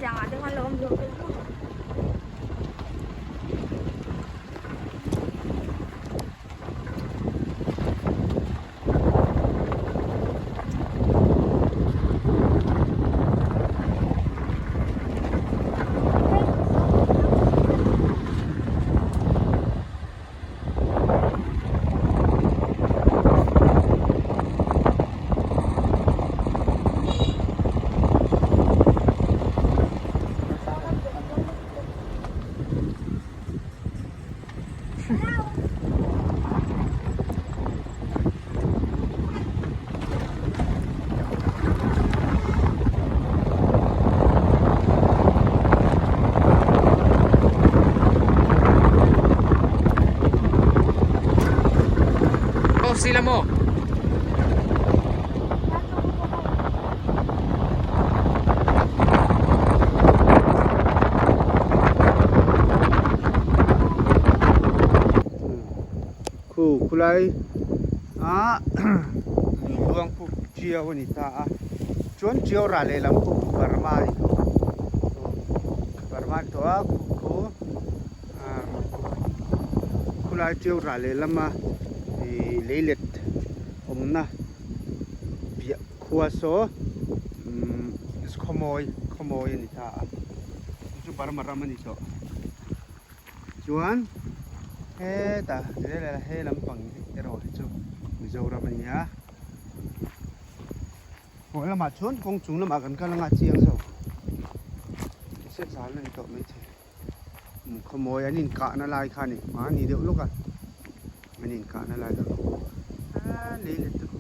jangan dengan lom dulu. Sila mo. Kulai luang pu chia wanita chuan chiao ra le lam pu barma to ku kulai chiao ra le lama leilet omna bia khuaso khomoi ni ta chu barma ramani so chuan ta he lampang ero chu mizoram ania ho lama chon kong chung lama kan kalanga chiang so se sal ni to mai che khomoi anin ka na lai khani ma ni de loka manin ka na lai ka le le